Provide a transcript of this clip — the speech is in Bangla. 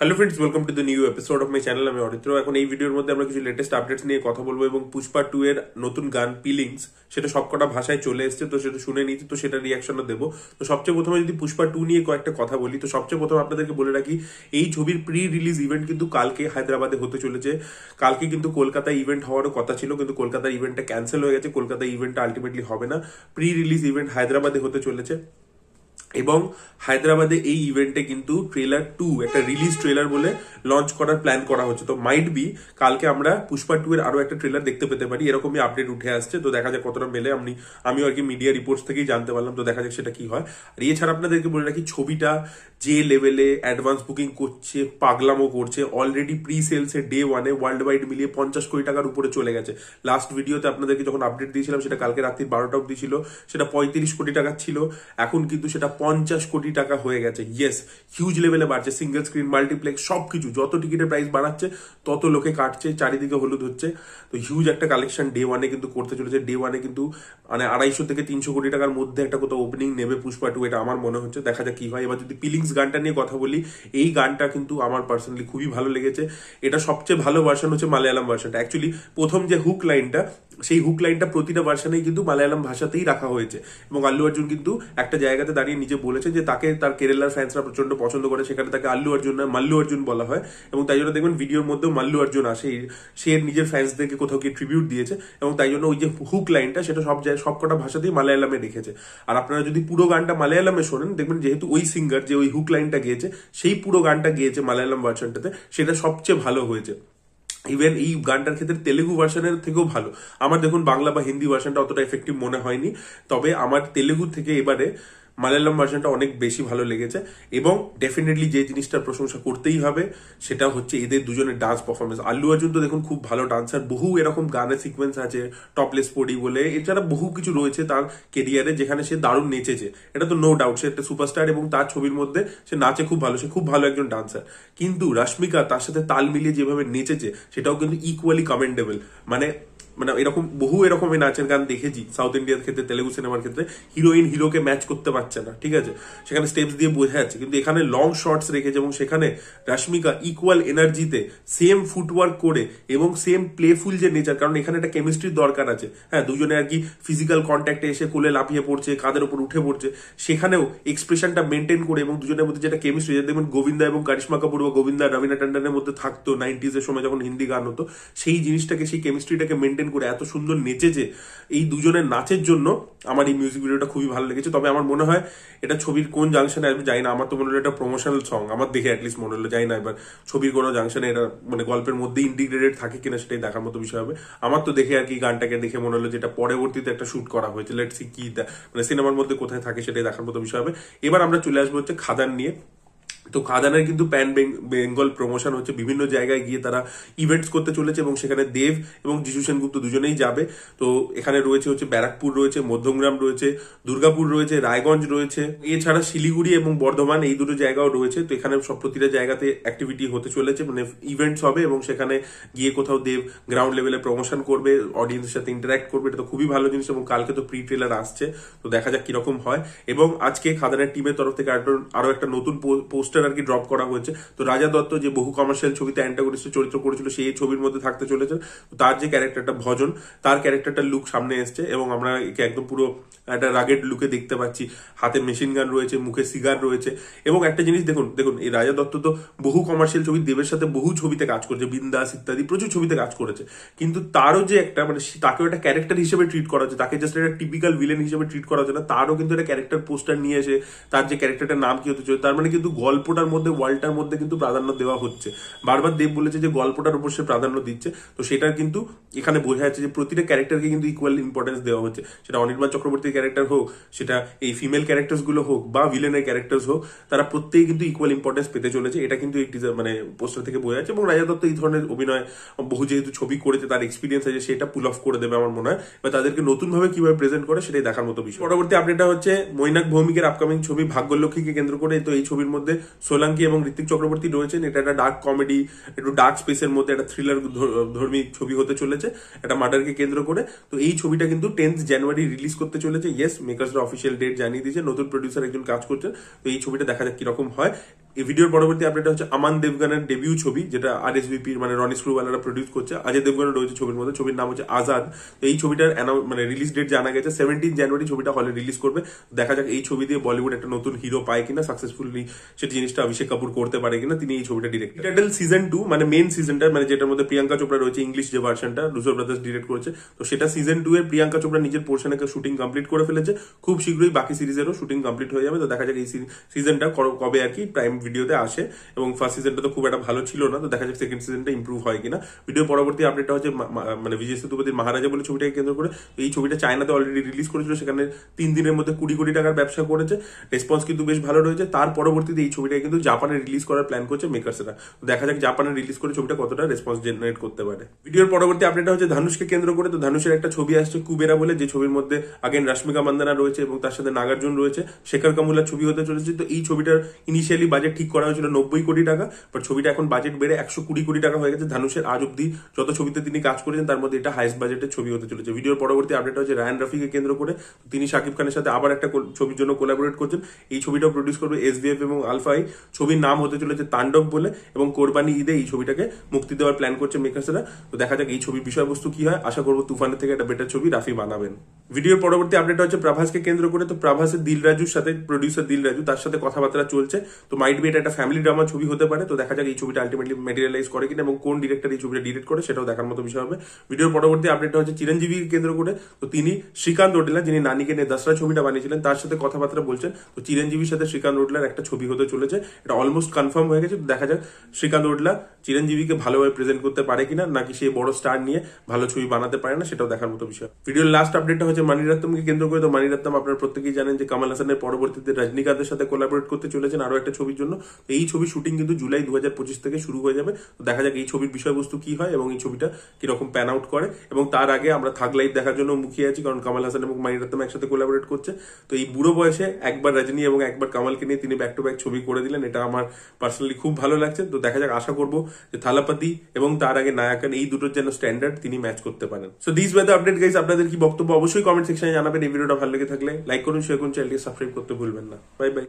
Hello friends, welcome to the new episode of my channel. আমি অরিত্র। এখন এই ভিডিওর মধ্যে আমরা কিছু লেটেস্ট আপডেটস নিয়ে কথা বলবো এবং পুষ্পা 2 এর নতুন গান ফিলিংস সেটা সবকটা ভাষায় চলে এসেছে, তো সেটা শুনে নিয়েছি, তো সেটা রিয়াকশনও দেবো। তো সবচেয়ে প্রথমে যদি পুষ্পা 2 নিয়ে কয়েকটা কথা বলি, তো সবচেয়ে প্রথমে আপনাদেরকে বলে রাখি এই ছবির প্রি রিলিজ ইভেন্ট কিন্তু কালকে হায়দ্রাবাদে হতে চলেছে। কালকে কিন্তু কলকাতায় ইভেন্ট হওয়ারও কথা ছিল, কিন্তু কলকাতার ইভেন্টটা ক্যান্সেল হয়ে গেছে। কলকাতায় ইভেন্টটা আলটিমেটলি হবে না, প্রি রিলিজ ইভেন্ট হায়দ্রাবাদে হতে চলেছে। এবং হায়দ্রাবাদে এই ইভেন্টে কিন্তু ট্রেলার 2 একটা রিলিজ ট্রেলার বলে লঞ্চ করার প্ল্যান করা হচ্ছে। তো মাইট বি কালকে আমরা পুষ্পা 2 এর আরো একটা ট্রেলার দেখতে পেতে পারি, এরকমই আপডেট উঠে আসছে। তো দেখা যাক কতটা মেলে। আমিও আর কি মিডিয়া রিপোর্টস থেকেই জানতে পারলাম, তো দেখা যাক সেটা কি হয়। আর এছাড়া আপনাদেরকে বলে রাখি, ছবিটা যে লেভেলে অ্যাডভান্স বুকিং করছে, পাগলামো করছে, অলরেডি প্রি সেলসে ডে ওয়ানে ওয়ার্ল্ড ওয়াইড মিলিয়ে 50 কোটি টাকার উপরে চলে গেছে। লাস্ট ভিডিওতে আপনাদেরকে যখন আপডেট দিয়েছিলাম, সেটা কালকে রাত্রি 12টা অব্দি ছিল, সেটা 35 কোটি টাকা ছিল, এখন কিন্তু সেটা 50 কোটি টাকা হয়ে গেছে। ইয়েস, হিউজ লেভেলে বাড়ছে। সিঙ্গেল স্ক্রিন, মাল্টিপ্লেক্স সবকিছু, যত টিকিটের প্রাইস বাড়াচ্ছে তত লোকে কাটছে, চারিদিকে হলুদ হচ্ছে। তো হিউজ একটা কালেকশন ডে ওয়ানে কিন্তু করতে চলেছে। ডে ওয়ানে কিন্তু মানে 250 থেকে 300 কোটি টাকার মধ্যে একটা কোথাও ওপেনিং নেবে পুষ্পা 2, এটা আমার মনে হচ্ছে। দেখা যাক কি হয়। এবার যদি ফিলিংস গানটা নিয়ে কথা বলি, এই গানটা কিন্তু আমার পার্সোনালি খুবই ভালো লেগেছে। এটা সবচেয়ে ভালো ভার্সন হচ্ছে মালায়ালাম ভার্সনটা। অ্যাকচুয়ালি প্রথম যে হুক লাইনটা, সেই হুক লাইনটা প্রতিটা ভার্সনেই কিন্তু মালায়ালাম ভাষাতেই রাখা হয়েছে। এবং আল্লু অর্জুন কিন্তু একটা জায়গাতে দাঁড়িয়ে নিজে বলেছে যে তাকে তার কেরালার ফ্যান্সরা প্রচন্ড পছন্দ করে, সেখানে তাকে আল্লু অর্জুন না মাল্লু অর্জুন বলা হয়। এবং তাই জন্য দেখবেন ভিডিওর মধ্যেও মাল্লু অর্জুন আসে, সে নিজের ফ্যান্সদেরকে কোথাও গিয়ে ট্রিবিউট দিয়েছে। এবং তাই জন্য ওই যে হুক লাইনটা, সেটা সব জায়গায় সবকটা ভাষাতেই মালায়ালামে রেখেছে। আর আপনারা যদি পুরো গানটা মালায়ালামে শোনেন, দেখবেন যেহেতু ওই সিঙ্গার যে ওই হুক লাইনটা গেয়েছে, সেই পুরো গানটা গেয়েছে মালায়ালাম ভার্সনটাতে, সেটা সবচেয়ে ভালো হয়েছে। ইভেন এই গানটার ক্ষেত্রে তেলেগু ভার্সনের থেকেও ভালো। আমার দেখুন বাংলা বা হিন্দি ভার্সনটা অতটা এফেক্টিভ মনে হয়নি, তবে আমার তেলেগু থেকে এবারে মালায়ালাম ভার্সনটা অনেক বেশি ভালো লেগেছে। এবং ডেফিনেটলি যে জিনিসটার প্রশংসা করতেই হবে, সেটা হচ্ছে এদের দুজনের ডান্স পারফরমেন্স। আল্লু অর্জুন তো দেখুন খুব ভালো ডান্সার, বহু এরকম গানের সিকোয়েন্স আছে, টপলেস পডি বলে, এছাড়া বহু কিছু রয়েছে তার কেরিয়ারে যেখানে সে দারুণ নেচেছে। এটা তো নো ডাউট, সে একটা সুপারস্টার এবং তার ছবির মধ্যে সে নাচে খুব ভালো, সে খুব ভালো একজন ডান্সার। কিন্তু রশ্মিকা তার সাথে তাল মিলিয়ে যেভাবে নেচেছে, সেটাও কিন্তু ইকুয়ালি কমেন্ডেবল। মানে মানে এরকম বহু এরকম নাচের গান দেখেছি সাউথ ইন্ডিয়ার ক্ষেত্রে, তেলেগু সিনেমার ক্ষেত্রে হিরোইন হিরোকে ম্যাচ করতে পারছে না, ঠিক আছে, সেখানে স্টেপস দিয়ে বোঝা যাচ্ছে। কিন্তু এখানে লং শর্টস রেখেছে এবং সেখানে রশ্মিকা ইকুয়াল এনার্জিতে সেম ফুটওয়ার্ক করে এবং সেম প্লেফুল যে নেচার, কারণ এখানে একটা কেমিস্ট্রির দরকার আছে। হ্যাঁ, দুজনে আর কি ফিজিক্যাল কন্ট্যাক্টে এসে কোলে লাফিয়ে পড়ছে, কাঁধের উপর উঠে পড়ছে, সেখানেও এক্সপ্রেশনটা মেনটেন করে এবং দুজনের মধ্যে যেটা কেমিস্ট্রি, যেটা দেখবেন গোবিন্দা এবং কারিশমা কাপুর বা গোবিন্দা রবিনা টন্ডনের মধ্যে থাকতো 90s এর সময় যখন হিন্দি গান হতো, সেই জিনিসটাকে, সেই কেমিস্ট্রিটাকে মেনটেন করে এত সুন্দর নেচেছে। এই দুজনের নাচের জন্য আমার এই মিউজিক ভিডিওটা খুবই ভালো লেগেছে। তবে আমার মনে হয় এটা ছবির কোন জাংশনে আসবে জানি না, আমার তো মনে হলো এটা প্রমোশনাল সং, আমার দেখে অ্যাটলিস্ট মনে হলো, জানি না এবার ছবির কোনো জাংশনে এটা মানে গল্পের মধ্যে ইন্টিগ্রেটেড থাকে কিনা সেটাই দেখার মতো বিষয় হবে। আমার তো দেখে আর কি গানটাকে দেখে মনে হলো যেটা পরবর্তীতে একটা শুট করা হয়েছে। লেটস সি কি মানে সিনেমার মধ্যে কোথায় থাকে সেটাই দেখার মতো বিষয় হবে। এবার আমরা চলে আসবো হচ্ছে খাদান নিয়ে। তো খাদানের কিন্তু প্যান বেঙ্গল প্রমোশন হচ্ছে, বিভিন্ন জায়গায় গিয়ে তারা ইভেন্টস করতে চলেছে এবং সেখানে দেব এবং যিশু সেনগুপ্ত দুজনেই যাবে। তো এখানে রয়েছে হচ্ছে ব্যারাকপুর রয়েছে, মধ্যমগ্রাম রয়েছে, দুর্গাপুর রয়েছে, রায়গঞ্জ রয়েছে, এছাড়া শিলিগুড়ি এবং বর্ধমান, এই দুটো জায়গাও রয়েছে। তো এখানে সব প্রতিটা জায়গাতে অ্যাক্টিভিটি হতে চলেছে, মানে ইভেন্টস হবে এবং সেখানে গিয়ে কোথাও দেব গ্রাউন্ড লেভেলে প্রমোশন করবে, অডিয়েন্সের সাথে ইন্টারাক্ট করবে। এটা তো খুবই ভালো জিনিস এবং কালকে তো প্রি ট্রেলার আসছে, তো দেখা যাক কিরকম হয়। এবং আজকে খাদানের টিমের তরফ থেকে আরো একটা নতুন পোস্টার আর কি ড্রপ করা হয়েছে। তো রাজা দত্ত যে বহু কমার্শিয়াল ছবিতে অ্যান্টাগনিস্টের চরিত্র করেছিল, সেই ছবির মধ্যে থাকতে চলেছে। তার যে ক্যারেক্টারটা ভজন, তার ক্যারেক্টারটার লুক সামনে এসছে এবং আমরা একে একদম পুরো একটা রাগেড লুকে দেখতে পাচ্ছি। হাতে মেশিন গান রয়েছে, মুখে সিগার রয়েছে। এবং একটা জিনিস দেখুন দেখুন এই রাজা দত্ত তো বহু কমার্শিয়াল ছবি, দেবের সাথে বহু ছবিতে কাজ করেছে, বিন্দাস ইত্যাদি প্রচুর ছবিতে কাজ করেছে। কিন্তু তারও যে একটা মানে তাকেও একটা ক্যারেক্টার হিসেবে ট্রিট করা হচ্ছে, তাকে জাস্ট একটা টিপিক্যাল ভিলেন হিসেবে ট্রিট করা হচ্ছে না, তারও কিন্তু একটা ক্যারেক্টার পোস্টার নিয়ে এসে তার যে ক্যারেক্টারটার নাম কি হতে চলে, তার মানে কিন্তু গল্পটার মধ্যে, ওয়ার্ল্ডটার মধ্যে কিন্তু প্রাধান্য দেওয়া হচ্ছে। বারবার দেব বলেছে যে গল্পটার উপর সে প্রাধান্য দিচ্ছে, তো সেটা কিন্তু এখানে বোঝা যাচ্ছে যে প্রতিটা ক্যারেক্টারকে কিন্তু ইকুয়াল ইম্পর্টেন্স দেওয়া হচ্ছে। সেটা অনির্বাণ চক্রবর্তীর ক্যারেক্টার হোক, সেটা এই ফিমেল ক্যারেক্টার্স গুলো হোক বা ভিলেনের ক্যারেক্টার্স হোক, তারা প্রত্যেকে কিন্তু ইকুয়াল ইম্পর্টেন্স পেতে চলেছে। এটা কিন্তু এই মানে পোস্টার থেকে বোঝা যাচ্ছে। এবং রাজা দত্ত এই ধরনের অভিনয় বহু যেহেতু ছবি করেছে, তার এক্সপিরিয়েন্স আছে, সেটা পুল অফ করে দেবে আমার মনে হয়। বা তাদেরকে নতুন ভাবে কিভাবে প্রেজেন্ট করে সেটাই দেখার মতো বিষয়। পরবর্তী আপডেটটা হচ্ছে মৈনাক ভৌমিকের আপকামিং ছবি ভাগ্যলক্ষ্মীকে কেন্দ্র করে। তো এই ছবির মধ্যে সোলাঙ্কি এবং ঋত্বিক চক্রবর্তী রয়েছেন। এটা একটা ডার্ক কমেডি, একটু ডার্ক স্পেসের মধ্যে একটা থ্রিলার ধর্মী ছবি হতে চলেছে, একটা মার্ডারকে কেন্দ্র করে। তো এই ছবিটা কিন্তু 10th জানুয়ারি রিলিজ করতে চলেছে। ইয়েস, মেকার্সরা অফিসিয়াল ডেট জানিয়ে দিয়েছে, নতুন প্রডিউসার একজন কাজ করছেন। তো এই ছবিটা দেখা যাক কিরকম হয়। এই ভিডিওর পরবর্তী আপডেট হচ্ছে আমান দেবগানের ডেবিউ ছবি, যেটা RSVP মানে রনি স্ক্রুওয়ালারা প্রডিউস করছে। অজয় দেবগান রয়েছে ছবির মধ্যে, ছবির নাম হচ্ছে আজাদ। তো এই ছবিটার মানে রিলিজ ডেট জানা গেছে 17 জানুয়ারি ছবিটা হলে রিলিজ করবে। দেখা যাক এই ছবি দিয়ে বলিউড একটা নতুন হিরো পায় কিনা, সাকসেসফুলি সেটা জিনিসটা অভিষেক কাপুর করতে পারে কিনা, তিনি এই ছবিটা ডিরেক্ট। টাইটেল সিজন 2 মানে মেন সিজনটা, মানে যেটার মধ্যে প্রিয়াঙ্কা চোপড়া রয়েছে, ইংলিশ যে ভার্সনটা রুসো ব্রাদার্স ডিরেক্ট করেছে, তো সেটা সিজন 2 এর প্রিয়াঙ্কা চোপড়া নিজের পোর্শনে শুটিং কমপ্লিট করে ফেলেছে। খুব শীঘ্রই বাকি সিরিজেরও শুটিং কমপ্লিট হয়ে যাবে। তো দেখা যাক এই সিজনটা কবে আর কি প্রাইম ভিডিওতে আসে। এবং ফার্স্ট সিজনটা তো খুব একটা ভালো ছিল না, তো দেখা যাক সেকেন্ড সিজনটা ইমপ্রুভ হয় কিনা। ভিডিও পরবর্তী আপডেটটা হচ্ছে মানে বিজয় সেতুপতির মহারাজা বলে ছবিটাকে কেন্দ্র করে। এই ছবিটা চায়নাতে অলরেডি রিলিজ করেছিল, সেখানে 3 দিনের মধ্যে 20 কোটি টাকার ব্যবসা করেছে। রেসপন্স কিন্তু বেশ ভালো রয়েছে। তার পরবর্তীতে এই ছবিটাকে কিন্তু জাপানে রিলিজ করার প্ল্যান করছে মেকার্সরা। দেখা যাক জাপানে রিলিজ করে ছবিটা কতটা রেসপন্স জেনারেট করতে পারে। ভিডিওর পরবর্তী আপডেটটা হচ্ছে ধানুষকে কেন্দ্র করে। তো ধানুষের একটা ছবি আসছে কুবেরা বলে, যে ছবির মধ্যে আগেন রাশ্মিকা মান্দানা রয়েছে এবং তার সাথে নাগার্জুন রয়েছে, শেখর কামুলার ছবি হতে চলেছে। তো এই ছবিটার ইনিশিয়ালি বাজেট ঠিক করা হয়েছিল 90 কোটি টাকা, বাট ছবিটা এখন বাজেট বেড়ে 120 কোটি টাকা হয়ে গেছে। ধানুষের আজ অব্দি যত ছবিতে তিনি কাজ করেছেন তার মধ্যে এটা হাইস্ট বাজেটের ছবি হতে চলেছে। ভিডিওর পরবর্তী আপডেট হচ্ছে রায়ান রাফিকে কেন্দ্র করে। তিনি শাকিব খানের সাথে আবার একটা ছবির জন্য কোলাবোরেট করছেন। এই ছবিটাও প্রডিউস করবে SVF এবং আলফাই। ছবির নাম হতে চলেছে তাণ্ডব বলে, এবং কোরবানি ঈদে এই ছবিটাকে মুক্তি দেওয়ার প্ল্যান করছে মেকার্সরা। তো দেখা যাক এই ছবির বিষয়বস্তু কি হয়। আশা করবো তুফানের থেকে একটা বেটার ছবি রাফি বানাবেন। ভিডিওর পরবর্তী আপডেট হচ্ছে প্রভাসকে কেন্দ্র করে। তো প্রভাসের দিল রাজুর সাথে, প্রডিউসার দিল রাজু, তার সাথে কথাবার্তা চলছে। তো মাইট বি এটা একটা ফ্যামিলি ড্রামা ছবি হতে পারে। তো দেখা যাক এই ছবিটা আলটিমেটলি ম্যাটেরিয়ালাইজ করে কিনা এবং কোন ডিরেক্টর এই ছবিটা ডিরেক্ট করে, সেটাও দেখার মতো বিষয় হবে। ভিডিওর পরবর্তী আপডেটটা হচ্ছে চিরঞ্জীবীকে কেন্দ্র করে। তো তিনি শ্রীকান্ত ওডেলা, যিনি নানিকে নিয়ে দসরা ছবিটা বানিয়েছিলেন, তার সাথে কথাবার্তা বলছেন। তো চিরঞ্জীবীর সাথে শ্রীকান্ত ওডেলার একটা ছবি হতে চলেছে, এটা অলমোস্ট কনফার্ম হয়ে গেছে। তো দেখা যাক শ্রীকান্ত ওডেলা চিরঞ্জীবীকে ভালোভাবে প্রেজেন্ট করতে পারে কিনা, নাকি সে বড় স্টার নিয়ে ভালো ছবি বানাতে পারে না, সেটাও দেখার মতো বিষয়। ভিডিওর লাস্ট আপডেটটা হচ্ছে মানিরত্নমকে কেন্দ্র করে। তো মানিরত্নম আপনারা প্রত্যেকেই জানেন যে কামাল হাসানের পরবর্তীতে রজনীকান্তের সাথে কোলাবোরেট করতে চলেছেন আরো একটা ছবির জন্য। তো এই ছবির শুটিং কিন্তু জুলাই 2025 থেকে শুরু হয়ে যাবে। তো দেখা যাক এই ছবির বিষয়বস্তু কি হয় এবং এই ছবিটা কিরকম প্যান আউট করে। এবং তার আগে আমরা থাগ লাইফ দেখার জন্য মুখিয়ে আছি, কারণ কামাল হাসান এবং মানিরত্নম একসাথে কোলাবোরেট করছে। তো এই বুড়ো বয়সে একবার রজনী এবং একবার কামালকে নিয়ে তিনি ব্যাক টু ব্যাক ছবি করে দিলেন, এটা আমার পার্সোনালি খুব ভালো লাগছে। তো দেখা যাক, আশা করবো যে থালাপাতি এবং তার আগে নায়কান, এই দুটোর যেন স্ট্যান্ডার্ড তিনি ম্যাচ করতে পারেন। So this way the update guys. আপনাদের কি বক্তব্য অবশ্যই কমেন্ট সেকশনে জানাবেন। এই ভিডিওটা ভালো লেগে থাকলে লাইক করুন, শেয়ার করুন, চ্যানেলটি সাবস্ক্রাইব করতে ভুলবেন না। Bye bye.